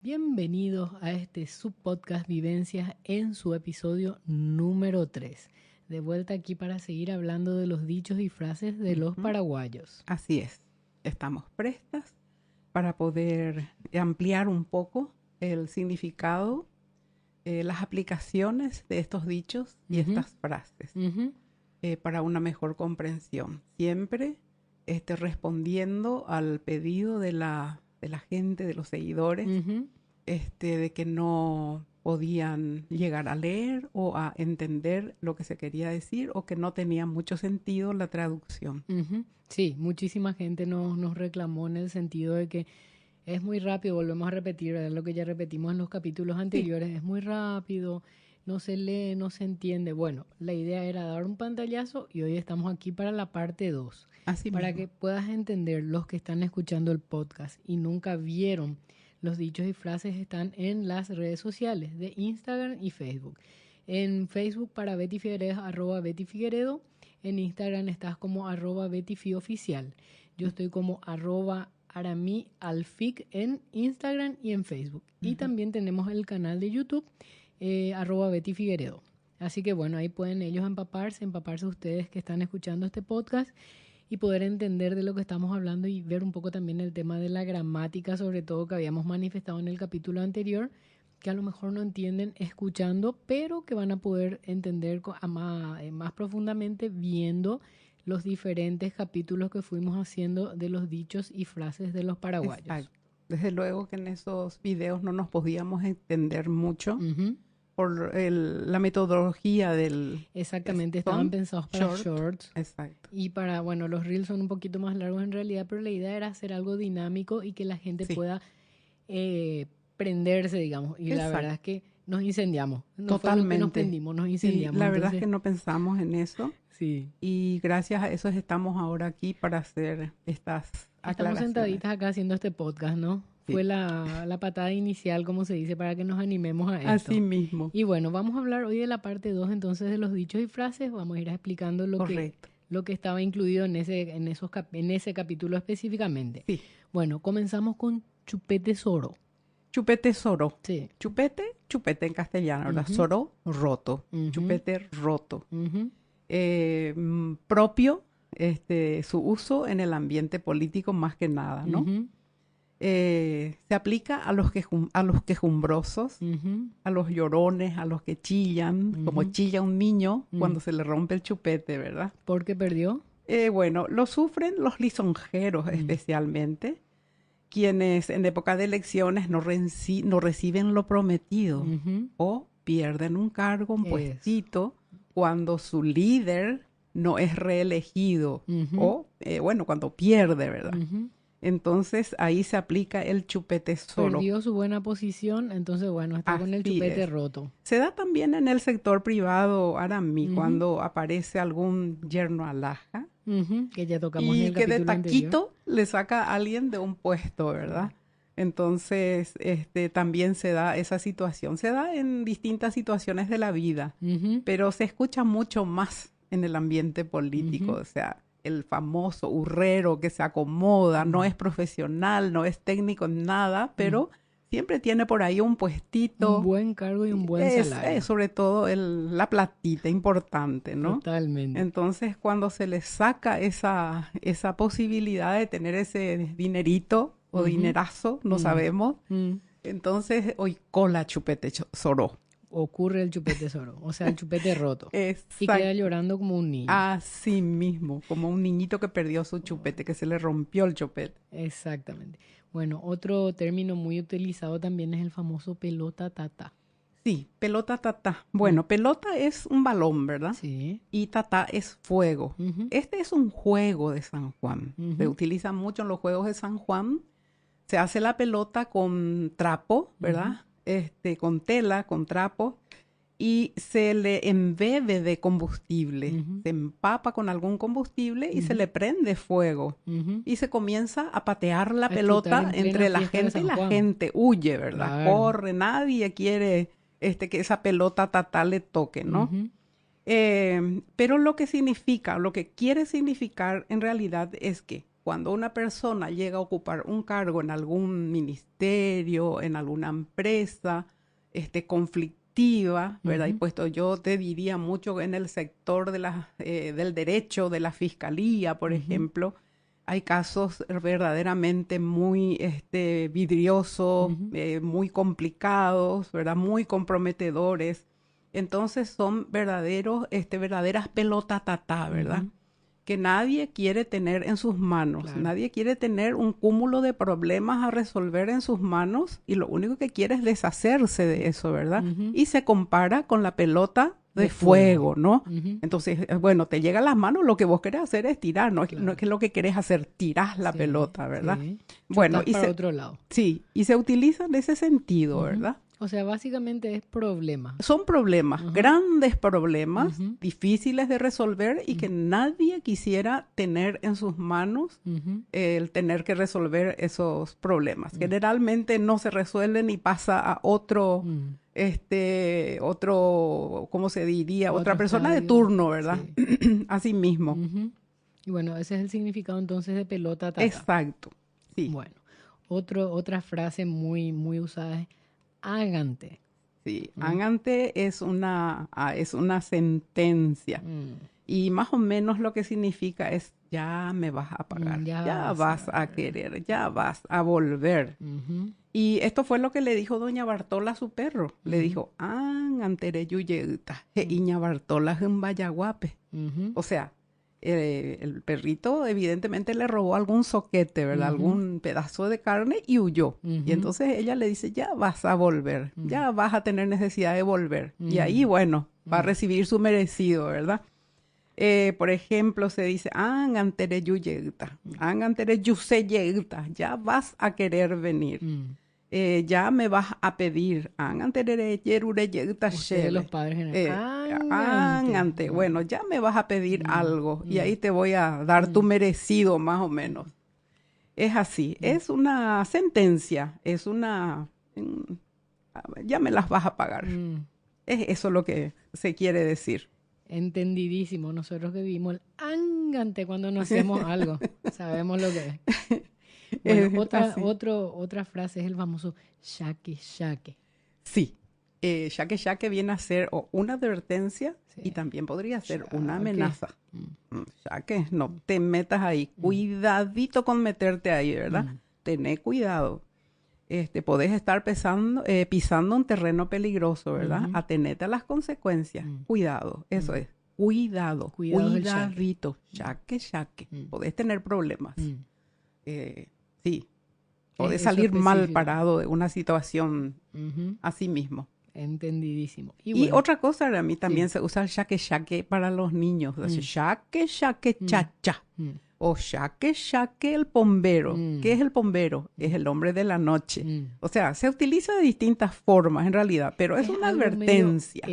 Bienvenidos a este subpodcast Vivencias en su episodio número 3. De vuelta aquí para seguir hablando de los dichos y frases de los paraguayos. Así es, estamos prestas para poder ampliar un poco el significado, las aplicaciones de estos dichos y estas frases para una mejor comprensión. Siempre respondiendo al pedido de la gente, de los seguidores, de que no podían llegar a leer o a entender lo que se quería decir o que no tenía mucho sentido la traducción. Sí, muchísima gente nos reclamó en el sentido de que es muy rápido, volvemos a repetir, ¿verdad? Lo que ya repetimos en los capítulos anteriores, sí. Es muy rápido, no se lee, no se entiende. Bueno, la idea era dar un pantallazo y hoy estamos aquí para la parte 2. Así para mismo. Que puedas entender, los que están escuchando el podcast y nunca vieron los dichos y frases, están en las redes sociales de Instagram y Facebook. En Facebook para Betty Figueredo, @Betty Figueredo. En Instagram estás como @BettyFioficial. Yo estoy como @AramiAlfic en Instagram y en Facebook. Y también tenemos el canal de YouTube, @Betty Figueredo. Así que bueno, ahí pueden ellos empaparse ustedes que están escuchando este podcast y poder entender de lo que estamos hablando y ver un poco también el tema de la gramática, sobre todo que habíamos manifestado en el capítulo anterior, que a lo mejor no entienden escuchando, pero que van a poder entender más profundamente viendo los diferentes capítulos que fuimos haciendo de los dichos y frases de los paraguayos. Exacto. Desde luego que en esos videos no nos podíamos entender mucho. Por la metodología del... Exactamente, estaban pensados para shorts. Exacto. Y para, bueno, los reels son un poquito más largos en realidad, pero la idea era hacer algo dinámico y que la gente pueda prenderse, digamos. Y la verdad es que nos incendiamos. Totalmente. Nos prendimos, nos incendiamos. Sí, la verdad es que no pensamos en eso. Sí. Y gracias a eso estamos ahora aquí para hacer estas aclaraciones. Estamos sentaditas acá haciendo este podcast, ¿no? Sí. Fue la patada inicial, como se dice, para que nos animemos a esto. Así mismo. Y bueno, vamos a hablar hoy de la parte 2, entonces, de los dichos y frases. Vamos a ir explicando lo que estaba incluido en ese capítulo específicamente. Sí. Bueno, comenzamos con chupete soro. Chupete soro. Sí. Chupete en castellano, ¿verdad? Soro, roto. Chupete roto. Propio, su uso en el ambiente político más que nada, ¿no? Se aplica a los quejumbrosos, a los llorones, a los que chillan, como chilla un niño cuando se le rompe el chupete, ¿verdad? ¿Por qué perdió? Bueno, lo sufren los lisonjeros especialmente, quienes en época de elecciones no reciben lo prometido o pierden un cargo, un puestito, cuando su líder no es reelegido o, cuando pierde, ¿verdad? Entonces, ahí se aplica el chupete soro. Perdió su buena posición, entonces, bueno, está con el chupete roto. Se da también en el sector privado, Arami, cuando aparece algún yerno alhaja. Que ya tocamos en el capítulo que de taquito anterior. Le saca a alguien de un puesto, ¿verdad? Entonces, también se da esa situación. Se da en distintas situaciones de la vida, pero se escucha mucho más en el ambiente político, o sea, el famoso hurrero que se acomoda, no es profesional, no es técnico en nada, pero siempre tiene por ahí un puestito. Un buen cargo y un buen salario. Sobre todo la platita importante, ¿no? Totalmente. Entonces, cuando se le saca esa posibilidad de tener ese dinerito o dinerazo, no sabemos, entonces hoy cola chupete soro. Ocurre el chupete soro, o sea, el chupete roto. Exacto. Y queda llorando como un niño. Así mismo, como un niñito que perdió su chupete, que se le rompió el chupete. Exactamente. Bueno, otro término muy utilizado también es el famoso pelota tata. Sí, pelota tata. Bueno, pelota es un balón, ¿verdad? Sí. Y tata es fuego. Este es un juego de San Juan. Se utiliza mucho en los juegos de San Juan. Se hace la pelota con trapo, ¿verdad? Con tela, con trapo, y se le embebe de combustible. Se empapa con algún combustible y se le prende fuego. Y se comienza a patear la pelota entre la gente y la gente. Huye, ¿verdad? Claro. Corre, nadie quiere que esa pelota tata le toque, ¿no? Pero lo que quiere significar en realidad es que cuando una persona llega a ocupar un cargo en algún ministerio, en alguna empresa, conflictiva, ¿verdad? Y puesto yo te diría mucho en el sector de del derecho, de la fiscalía, por ejemplo, hay casos verdaderamente muy vidriosos, muy complicados, ¿verdad? Muy comprometedores. Entonces son verdaderas pelotatatá, ¿verdad? Que nadie quiere tener en sus manos. Claro. Nadie quiere tener un cúmulo de problemas a resolver en sus manos y lo único que quiere es deshacerse de eso, ¿verdad? Y se compara con la pelota de fuego, ¿no? Entonces, bueno, te llega a las manos, lo que vos querés hacer es tirar, no, claro. No es que lo que querés hacer, tirás la pelota, ¿verdad? Sí. Bueno, y para otro lado. Sí, y se utiliza en ese sentido, ¿verdad? O sea, básicamente es problema. Son problemas, grandes problemas, difíciles de resolver y que nadie quisiera tener en sus manos el tener que resolver esos problemas. Generalmente no se resuelven y pasa a otro, ¿cómo se diría? Otra persona de turno, ¿verdad? Sí. Así mismo. Y bueno, ese es el significado entonces de pelota tata. Exacto, sí. Bueno, otra frase muy, muy usada es hágante. Sí, hágante es una sentencia. Y más o menos lo que significa es ya me vas a pagar, ya vas a querer, ya vas a volver. Y esto fue lo que le dijo doña Bartola a su perro. Le dijo, hágante yuyeuta, iña Bartola jumbayaguape. O sea, el perrito evidentemente le robó algún soquete, ¿verdad? Algún pedazo de carne y huyó. Y entonces ella le dice, ya vas a volver, ya vas a tener necesidad de volver. Y ahí, bueno, va a recibir su merecido, ¿verdad? Por ejemplo, se dice, angantere yuyegta, angantere yuseyegta, ya vas a querer venir. Ya me vas a pedir. Ustedes los padres ángante. Bueno, ya me vas a pedir algo y ahí te voy a dar tu merecido, más o menos. Es así. Es una sentencia. Es una... ya me las vas a pagar. Es eso lo que se quiere decir. Entendidísimo. Nosotros que vivimos el ángante cuando nos hacemos algo. Sabemos lo que es. Bueno, otra frase es el famoso shaque shaque. Sí, shaque shaque viene a ser una advertencia y también podría ser una amenaza. Shaque, no te metas ahí. Cuidadito con meterte ahí, ¿verdad? Tené cuidado. Podés estar pisando un terreno peligroso, ¿verdad? Atenete a las consecuencias. Cuidado, eso es. Cuidadito. Shaque shaque. Podés tener problemas. Sí, podés salir mal parado de una situación así mismo. Entendidísimo. Y otra cosa, a mí también se usa el shaque para los niños. Shaque cha-cha. O shaque el pombero. ¿Qué es el pombero? Es el hombre de la noche. O sea, se utiliza de distintas formas en realidad, pero es una advertencia.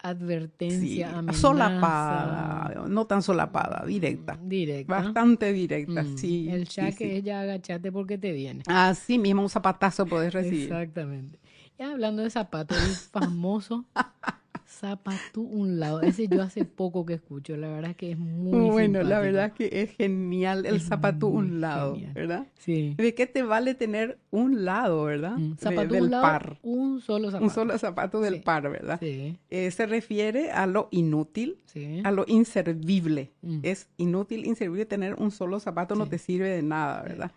Advertencia, amenaza. Solapada, no tan solapada, directa. Bastante directa, sí. El shaque es ya agachate porque te viene. Así mismo, un zapatazo podés recibir. Exactamente. Ya hablando de zapatos, el famoso zapatú un lado. Ese yo hace poco que escucho, la verdad es que es muy bueno, simpático. La verdad es que es genial el zapatú un lado, genial. ¿Verdad? Sí. ¿De qué te vale tener un lado, verdad? Zapatú del un lado, par. Un solo zapato. Un solo zapato del par, ¿verdad? Sí. Se refiere a lo inútil, a lo inservible. Es inútil, inservible tener un solo zapato, no te sirve de nada, ¿verdad?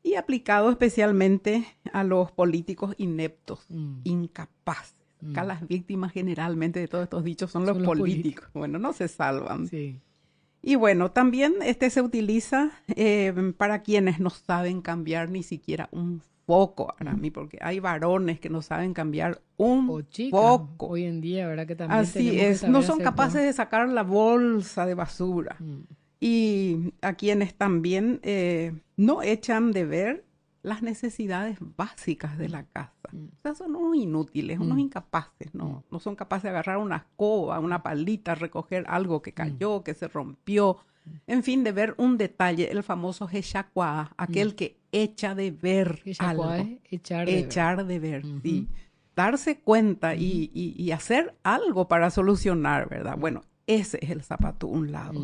Y aplicado especialmente a los políticos ineptos, incapaces. Acá las víctimas generalmente de todos estos dichos son los políticos. Bueno, no se salvan. Sí. Y bueno, también se utiliza para quienes no saben cambiar ni siquiera un foco, para mí, porque hay varones que no saben cambiar un foco. Hoy en día, ¿verdad? Que también así es, no son capaces de sacar la bolsa de basura. Y a quienes también no echan de ver las necesidades básicas de la casa. O sea, son unos inútiles, unos incapaces, no son capaces de agarrar una escoba, una palita, recoger algo que cayó, que se rompió. En fin, de ver un detalle, el famoso hechacuá, aquel que echa de ver algo. Echar de ver, sí. Darse cuenta y hacer algo para solucionar, ¿verdad? Bueno, ese es el zapato un lado.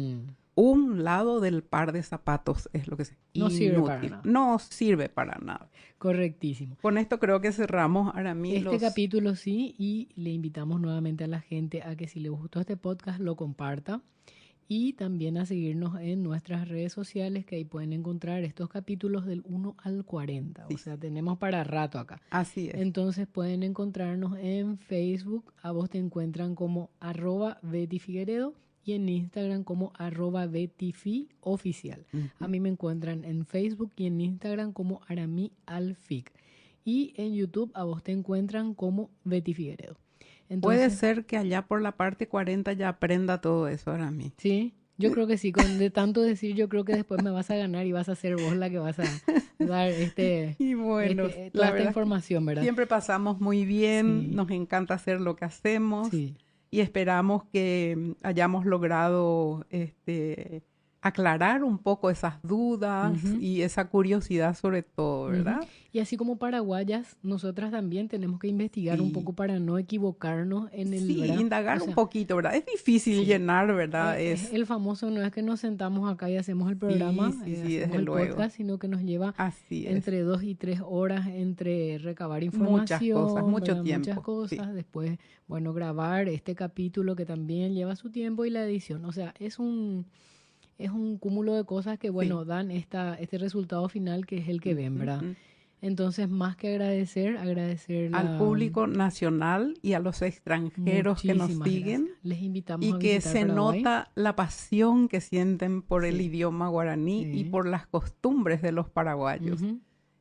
un lado del par de zapatos es lo que es No inútil. sirve para nada. No sirve para nada. Correctísimo. Con esto creo que cerramos, Aramy, Este capítulo sí, y le invitamos nuevamente a la gente a que si le gustó este podcast lo comparta y también a seguirnos en nuestras redes sociales, que ahí pueden encontrar estos capítulos del 1 al 40. Sí. O sea, tenemos para rato acá. Así es. Entonces pueden encontrarnos en Facebook, a vos te encuentran como @BettyFigueredo y en Instagram como @BettyFioficial. A mí me encuentran en Facebook y en Instagram como AramíAlfic. Y en YouTube a vos te encuentran como Betty Figueredo. Entonces, puede ser que allá por la parte 40 ya aprenda todo eso, Aramy. Sí, yo creo que sí. De tanto decir, yo creo que después me vas a ganar y vas a ser vos la que vas a dar Y bueno, toda esta información, ¿verdad? Siempre pasamos muy bien, Sí. nos encanta hacer lo que hacemos. Sí. Y esperamos que hayamos logrado aclarar un poco esas dudas y esa curiosidad sobre todo, ¿verdad? Y así como paraguayas, nosotras también tenemos que investigar un poco para no equivocarnos en el... Sí, ¿verdad? indagar un poquito, ¿verdad? Es difícil llenar, ¿verdad? Es el famoso, no es que nos sentamos acá y hacemos el programa, sí, hacemos desde el luego. podcast, sino que nos lleva Así es. entre 2 y 3 horas entre recabar información, muchas cosas, mucho ¿verdad? tiempo. Muchas cosas, Sí. después, bueno, grabar este capítulo que también lleva su tiempo y la edición. O sea, es un cúmulo de cosas que, bueno, dan este resultado final que es el que ven, ¿verdad? Entonces, más que agradecer al público nacional y a los extranjeros que nos siguen. Gracias. Les invitamos y a que visitar se Paraguay. nota la pasión que sienten por el idioma guaraní y por las costumbres de los paraguayos.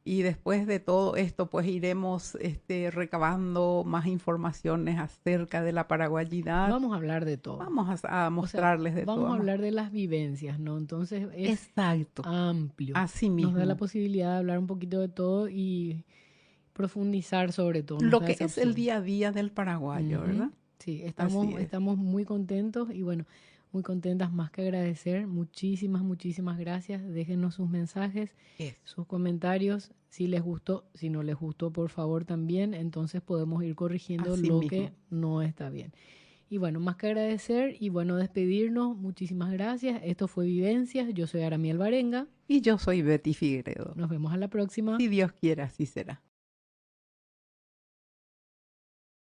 Y después de todo esto, pues iremos recabando más informaciones acerca de la paraguayidad. Vamos a hablar de todo. Vamos a mostrarles de todo. Vamos a hablar de las vivencias, ¿no? Entonces es exacto, amplio. así mismo. Nos da la posibilidad de hablar un poquito de todo y profundizar sobre todo. Lo que es el día a día del paraguayo, ¿verdad? Sí, estamos muy contentos y bueno, muy contentas, más que agradecer. Muchísimas, muchísimas gracias. Déjenos sus mensajes, sus comentarios. Si les gustó, si no les gustó, por favor también. Entonces podemos ir corrigiendo así lo mismo. que no está bien. Y bueno, más que agradecer y bueno, despedirnos. Muchísimas gracias. Esto fue Vivencias. Yo soy Aramy Alvarenga. Y yo soy Betty Figueredo. Nos vemos a la próxima. Si Dios quiere, así será.